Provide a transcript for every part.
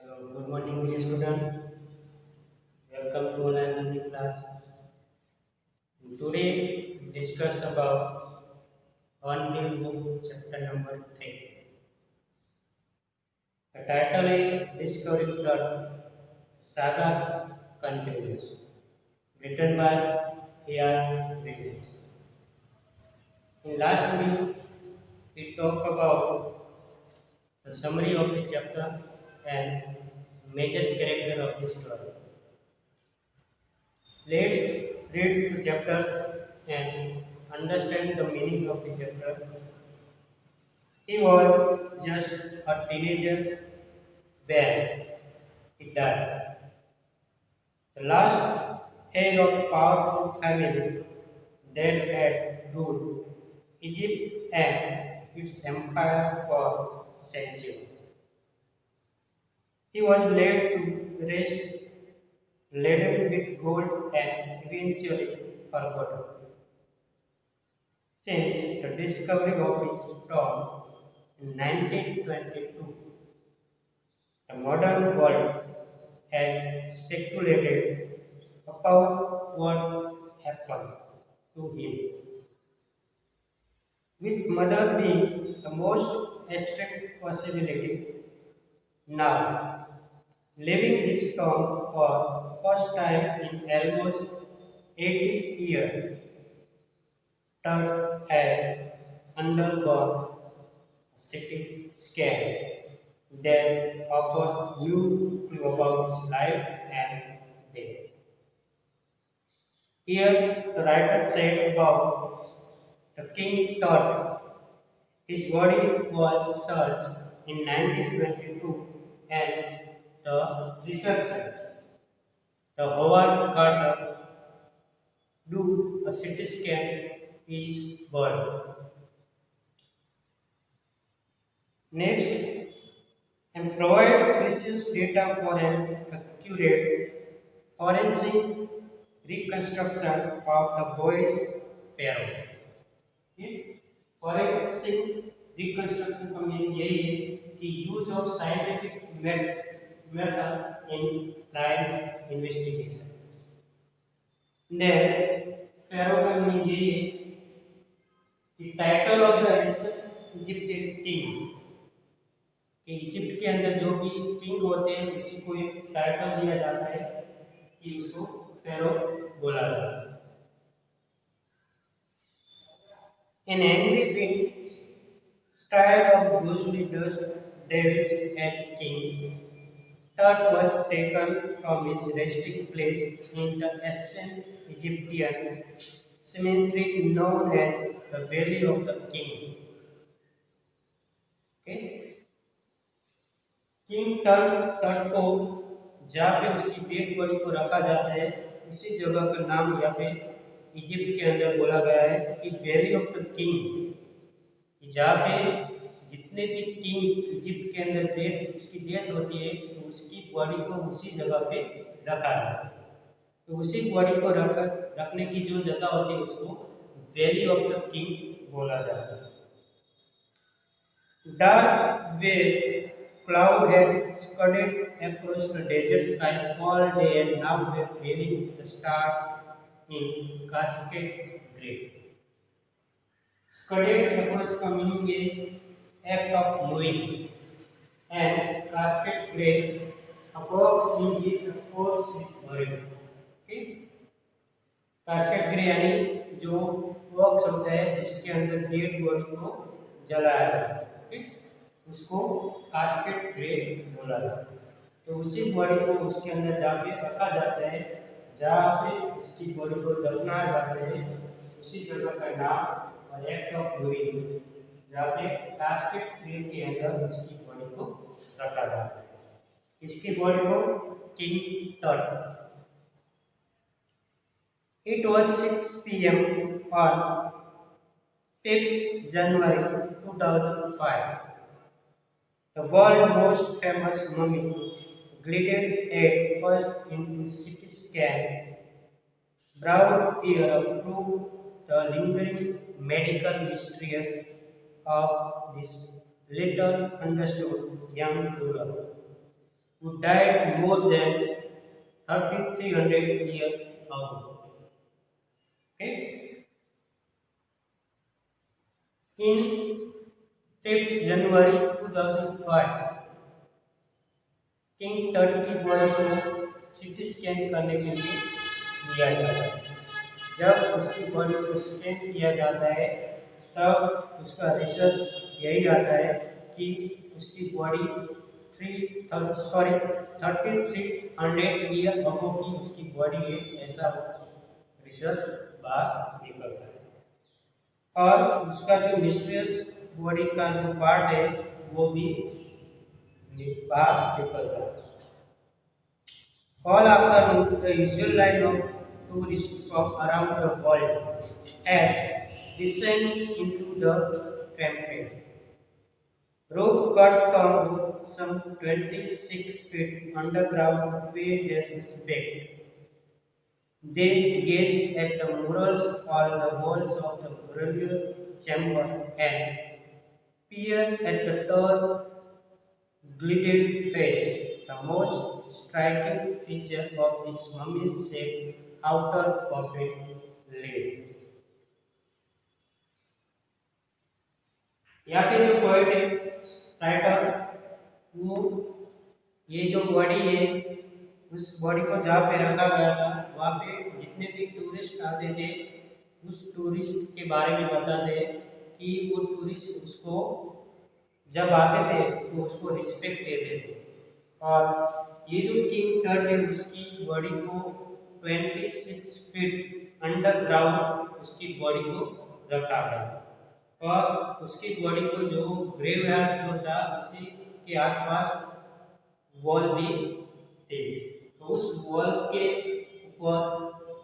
Hello, good morning, dear student. Welcome to online learning class. Today, we discuss about Hornbill book, chapter number 3. The title is Discovering the Saga Continues, written by A.R. Williams. In last video, we talked about the summary of the chapter and major character of the story. Let's read the chapters and understand the meaning of the chapter. He was just a teenager when he died. The last head of powerful family that had ruled Egypt and its empire for centuries. He was laid to rest, laden with gold, and eventually forgotten. Since the discovery of his tomb in 1922, the modern world has speculated about what happened to him, with murder being the most abstract possibility. Now, leaving his tomb for first time in almost 80 years, Turk has undergone a CT scan that offers new clue about his life and death. Here, the writer said about the king thought his body was searched in 1922 and the researcher, the Howard Carter, do a CT scan his body. Next, and provide precious data for an accurate forensic reconstruction of the boy's pharaoh. Okay? Forensic reconstruction का mean यही है कि use of scientific method in crime investigation. Then pharaoh का mean यही है कि title of the ancient Egyptian king कि Egypt के अंदर जो भी किंग होते हैं उसी को एक टाइटल दिया जाता है कि उसको फेरो बोला जाता है. An angry wind stirred up ghostly dust devils as king. Tut was taken from his resting place in the ancient Egyptian cemetery known as the Valley of the King. Okay? King तट को जहाँ पे उसकी dead body को रखा जाता है उसी जगह का नाम यहाँ पे इजिप्ट के अंदर बोला गया है कि वैली ऑफ द किंग, जहाँ पे जितने भी किंग इजिप्ट के अंदर डेथ उसकी डेथ होती है तो उसकी बॉडी को उसी जगह पे रखा जाता है. तो उसी बॉडी को रखने की जो जगह होती है उसको वैली ऑफ द किंग बोला जाता है. Dark wave cloud had scudded across the desert sky all day and now were revealing the stars in cascade gray. Scudded across का meaning is act of moving and cascade gray approx mean is a force is buried. Okay? Cascade gray यानी जो works होता है जिसके अंदर dead body को जलाया जाता है. उसको कास्केट ग्रे बोला जाता है. तो उसी बॉडी को उसके अंदर जाके रखा जाता है जहाँ पे उसकी बॉडी को दफनाया जाता है उसी जगह का नाम और एक्ट ऑफ डूइंग जहाँ पे कास्केट ग्रे के अंदर उसकी बॉडी को रखा जाता है. इसकी बॉडी को किंग तट. It was 6 p.m. on 5th January 2005. The world's most famous mummy glided at first into CT scan. Brown Pierre proved the lingering medical mysteries of this little understood young ruler. who died more than 3300 years ago. Okay? In 5th January 2005, king tert की body को CT scan करने के लिए लिया जाता है। जब उसकी बॉडी को स्कैन किया जाता है तब उसका रिसर्च यही आता है कि उसकी बॉडी 3300 ईयर अगो की उसकी बॉडी है, ऐसा रिसर्च बाहर निकलता है। और उसका जो मिस्टीरियस बॉडी का जो पार्ट है वो भी बाहर निकलता है। All afternoon, the usual line of tourists from around the world has descended into the temple. Rope cut from some 26 feet underground to pay their respect. They gazed at the murals on the walls of the burial chamber and peered at the tall, glided face, the most striking feature of this mummy-shaped outer puppet lid. यहाँ पे जो poet है writer, वो ये जो body है उस body को जहाँ पे रखा गया था वहाँ पे जितने भी टूरिस्ट आते थे उस टूरिस्ट के बारे में बताते कि वो टूरिस्ट उसको जब आते थे तो उसको रिस्पेक्ट देते थे। और ये जो किंग टर्ट है उसकी बॉडी को 26 फीट अंडरग्राउंड उसकी बॉडी को रखा गया और उसकी बॉडी को जो ग्रेवयार्ड जो था उसी के आसपास वॉल भी थे, तो उस वॉल के ऊपर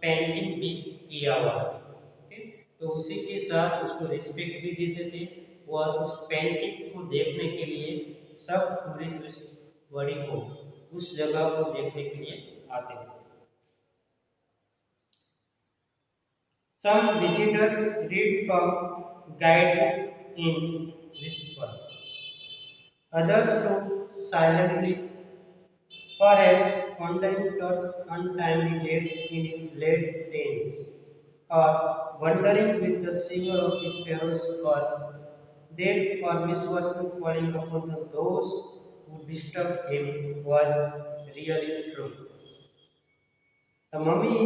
पेंटिंग भी किया हुआ है। तो उसी के साथ उसको रिस्पेक्ट भी देते थे और उस पेंटिंग को देखने के लिए सब टूरिस्ट बॉडी को उस जगह को देखने के लिए आते थे। Some visitors read from guide in whisper. Others stood silently, perhaps pondering Turt's untimely death in his late teens, or wondering with the shiver of his parents' curse, that or misfortune falling upon those who disturbed him was really true. The mummy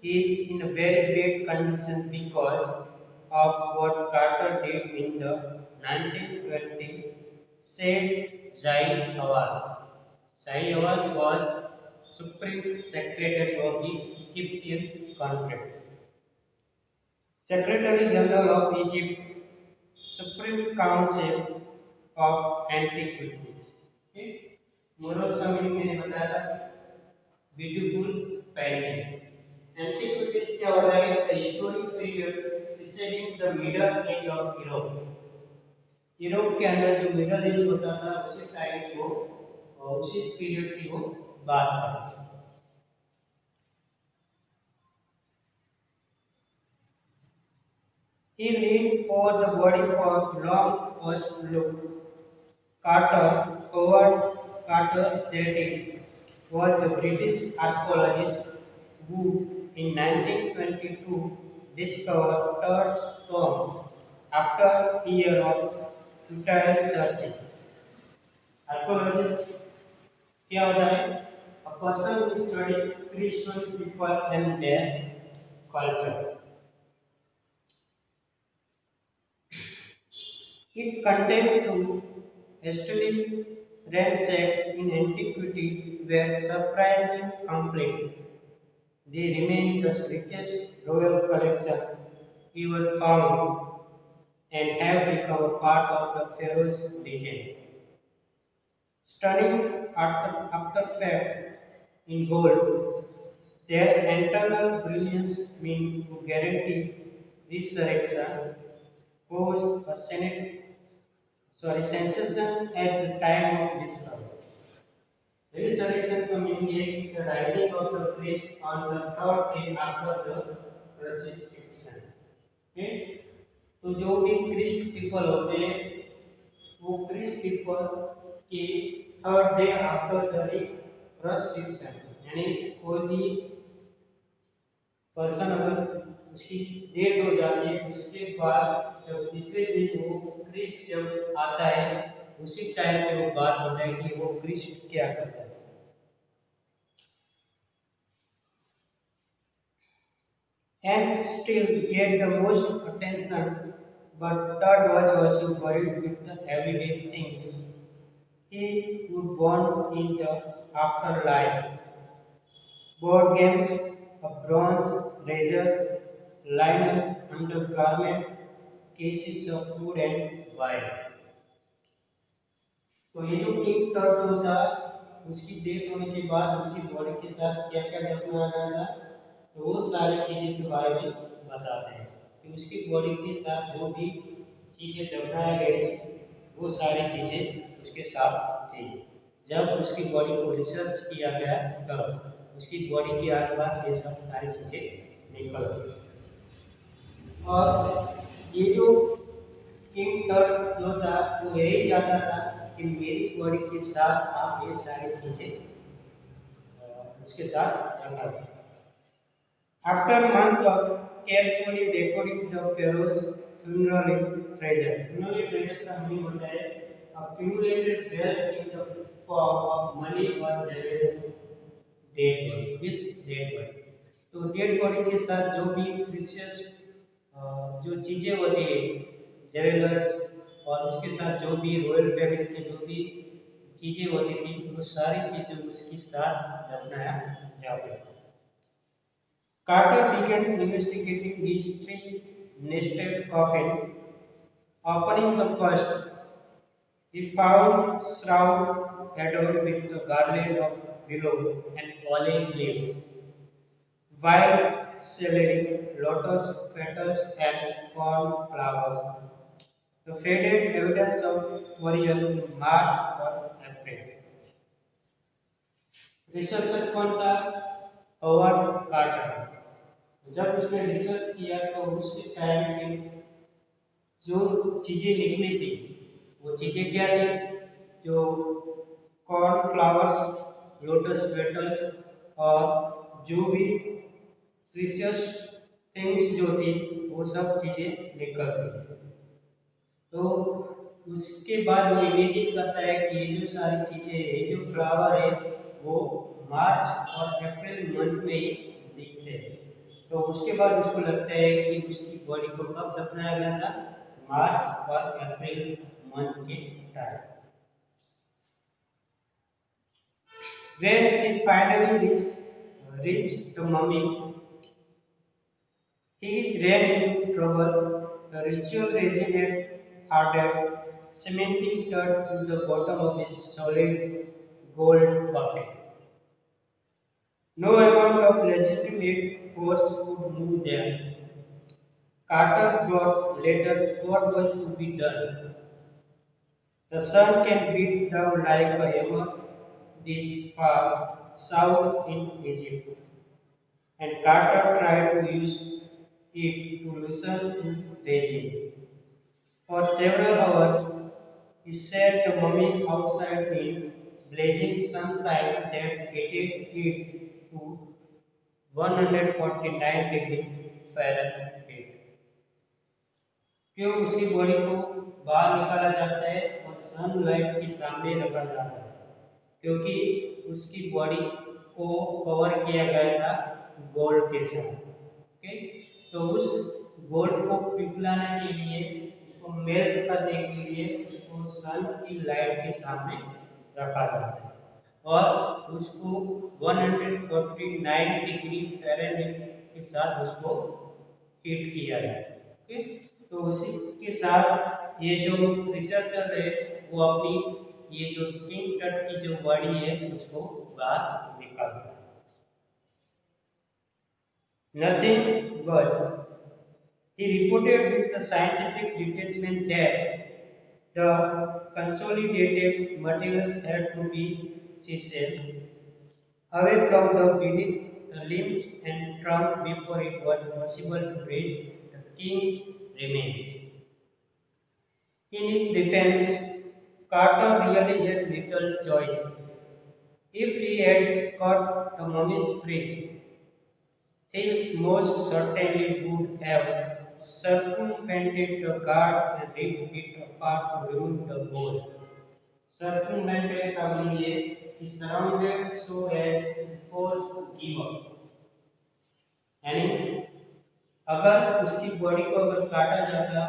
is in a very bad condition because of what Carter did in the 1920 said Zahid Awaz. Zahid Awaz was Supreme Secretary of the Egyptian Congress, Secretary General of Egypt, Supreme Council of Antiquities. Okay? Moral summary मैंने बताया beautiful painting. Antiquities क्या होता है? The historic period preceding the middle age of Europe. Europe के अंदर जो middle age होता था उसी टाइम को और उसी पीरियड की वो बात करते हैं। He leaned over the body for a long first look. Howard Carter, that is, was the British archaeologist who, in 1922, discovered Turt's tomb after a year of futile searching. Archaeologist क्या होता है? A person who studies prehistoric people and their culture. It contained two hastily ransacked in antiquity were surprisingly complete. They remain the richest royal collection ever found and have become a part of the pharaoh's legend. Stunning artifact in gold, their internal brilliance mean to guarantee resurrection caused a sensation at the time of discovery. Resurrection का meaning है कि the rising of the priest on the third day after the crucifixion. Okay? तो जो भी Christ people होते हैं वो Christ people के third day after the prescription, यानी कोई भी पर्सन अगर उसकी डेथ हो जाती है उसके बाद जब तीसरे दिन वो क्रिस्ट जब आता है उसी टाइम पे वो बात होता है कि वो क्रिस्ट क्या करता है। And still get the most attention, but Todd was also worried with the everyday things. He would want in the afterlife board games, a bronze razor, linen undergarment, cases of food and wine. तो ये जो king tert होता उसकी death होने के बाद उसकी body के साथ क्या क्या दफनाया गया था, तो वो सारी चीज़ें के बारे में बताते हैं कि उसकी बॉडी के साथ जो भी चीज़ें दफनाए गए वो सारी चीज़ें उसके साथ थी। जब उसकी बॉडी को रिसर्च किया गया तब उसकी बॉडी के आसपास ये सब सारी चीज़ें निकल गई। और ये जो किंग टर्ट जो था वो यही चाहता था कि मेरी बॉडी के साथ आप ये सारी चीज़ें उसके साथ रखा जाए। After a month of carefully decorating the pharaoh's funeral treasure का मीनिंग होता है accumulated wealth in the form of money or jewelry with dead body। तो डेड बॉडी के साथ जो भी प्रीशियस जो चीजें होती है जेवेलर्स और उसके साथ जो भी रॉयल फैमिली के जो भी चीजें होती थी वो सारी चीजें उसके साथ दफनाया जाता है। Carter began investigating these three nested coffins. Opening the first, he found shroud adorned with a garland of willow and olive leaves, wild celery, lotus petals, and cornflowers. The faded evidence of burial in March or April. Researcher कौन था? Howard Carter. जब उसने research किया तो उसके time में जो चीजें निकली थी वो चीजें क्या थी? जो कॉर्न फ्लावर्स, लोटस पेटल्स और जो भी प्रीशियस थिंग्स जो थी वो सब चीजें निकल गई। तो उसके बाद वो इमेजिन करता है कि ये जो सारी चीजें ये जो फ्लावर है वो मार्च और अप्रैल मंथ में ही दिखते हैं। तो उसके बाद उसको लगता है कि उसकी बॉडी को कब दफनाया गया था? मार्च और अप्रैल मंथ के time. When he finally reached the mummy, he ran into trouble. The ritual resin had hardened, cementing dirt to the bottom of his solid gold bucket. No amount of legitimate force could move them. Carter brought later what was to be done. The sun can beat down like a hammer this far south in Egypt, and Carter tried to use it to listen to Beijing. For several hours, he set the mummy outside in blazing sunshine that heated it to 149 degree Fahrenheit। क्यों उसकी body को बाहर निकाला जाता है और sunlight के सामने रखा जाता है? क्योंकि उसकी बॉडी को कवर किया गया था गोल्ड के साथ। ओके, तो उस गोल्ड को पिघलाने के लिए उसको मेल्ट करने के लिए उसको सन की लाइट के सामने रखा जाता है और उसको 149 डिग्री फ़ारेनहाइट के साथ उसको हीट किया जाता है। ओके, तो उसी के साथ ये जो रिसर्चर है वो अपनी ये जो किंग टट की जो बॉडी है उसको बाहर निकालता है। Nothing was. He reported with the scientific detachment that the consolidated materials had to be chiseled away from the beneath the limbs and trunk before it was possible to raise the king remains. In his defense, Carter really had little choice. If he had caught the mummy's prey, thieves most certainly would have circumvented the guard and ripped it apart to remove the gold. Circumvented का मतलब ये कि surrounded so as to force to give up. यानी अगर उसकी body को अगर काटा जाता,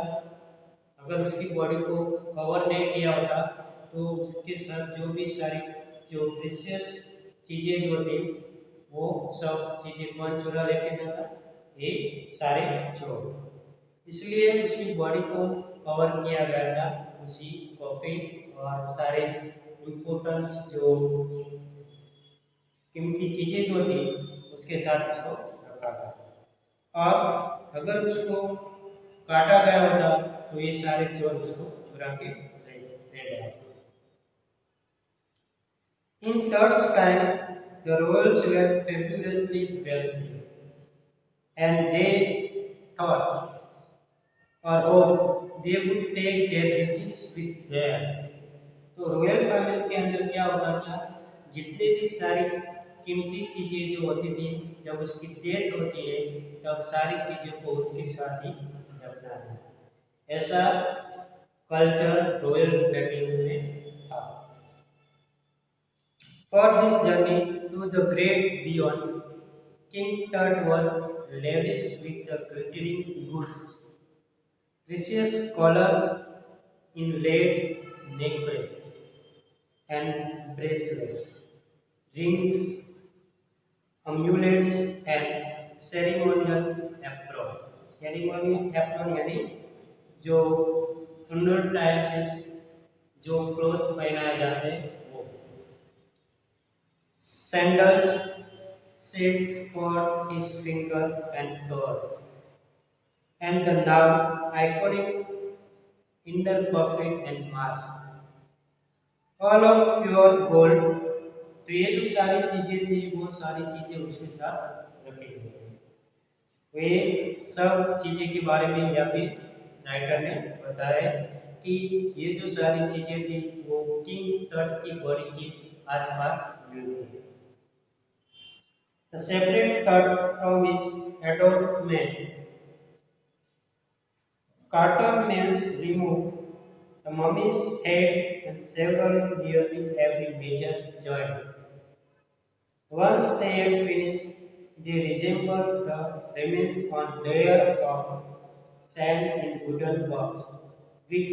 अगर उसकी बॉडी को कवर नहीं किया होता, तो उसके साथ जो भी सारी जो प्रेशियस चीजें जो थी वो सब चीजें कौन चुरा लेके जाता, ये सारे चोर। इसलिए उसकी बॉडी को कवर किया गया था उसी कॉफी और सारे इम्पोर्टेंस जो कीमती चीजें जो थी उसके साथ उसको रखा था। और अगर उसको काटा गया होता तो ये सारे चोर उसको चुरा के ले गए। In Tud's time, the royals were fabulously wealthy, and they thought, or hoped, they would take their riches with them. तो रॉयल फैमिली के अंदर क्या होता था, जितने भी सारी कीमती चीजें जो होती थी, जब उसकी डेथ होती है तब सारी चीजों को उसके साथ ही रखना है। ऐसा कल्चर रॉयल फैमिली में था। For this journey to the great beyond, King Tut was lavish with the glittering goods, precious collars, inlaid necklace and bracelets, rings, amulets and ceremonial apron. Ceremonial apron यानी जो funeral time में जो cloth पहनाए जाते हैं वो। Sandals, sets for his finger and toes, and the now iconic inner puppet and mask. All of pure gold। तो ये जो सारी चीजें थी वो सारी चीजें उसके साथ रखी गई। वे सब चीजें के बारे में यहाँ पे राइटर ने बताया कि ये जो सारी चीजें थी वो किंग टट की बॉडी के आसपास मिलती है। The separate Tut from his adult man. Carter men removed the mummy's head and severed nearly every major joint. Once they had finished, they resembled the remains on layer of sand in wooden box, with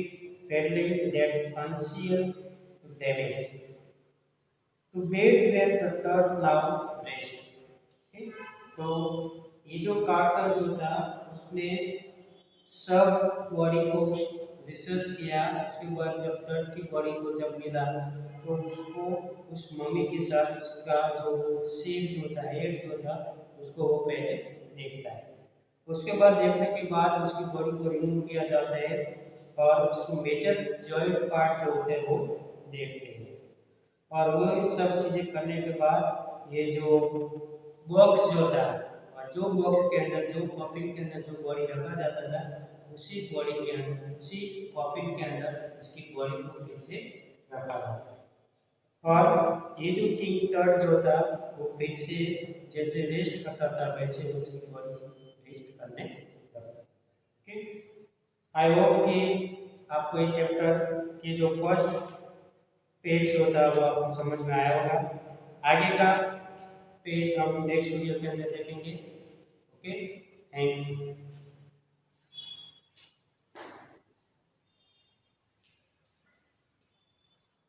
paddling that concealed damage. To bed where the third now rest. तो ये जो quarter जो था उसने सब body को research किया। उसके बाद जब थर्ड की बॉडी को जब मिला तो उसको उस मम्मी के साथ उसका जो सिर जो था, हेड जो था, उसको वो पहले देखता है। उसके बाद देखने के बाद उसकी बॉडी को रिमूव किया जाता है और उसकी मेजर जॉइंट पार्ट जो होते हैं वो देखते हैं। और वो सब चीजें करने के बाद ये जो बॉक्स जो था, और जो बॉक्स के अंदर जो कॉफिन के अंदर जो बॉडी रखा जाता था उसी बॉडी के अंदर, उसी कॉफिन के अंदर उसकी बॉडी को फिर से रखा था। और ये जो किंग टट जो था वो फिर से जैसे रेस्ट करता था वैसे उसकी बॉडी रेस्ट करने लगा। आई होप कि आपको इस चैप्टर के जो फर्स्ट पेज जो था वो आपको समझ में आया होगा। आगे का पेज हम नेक्स्ट वीडियो के अंदर देखेंगे। Okay, thank you.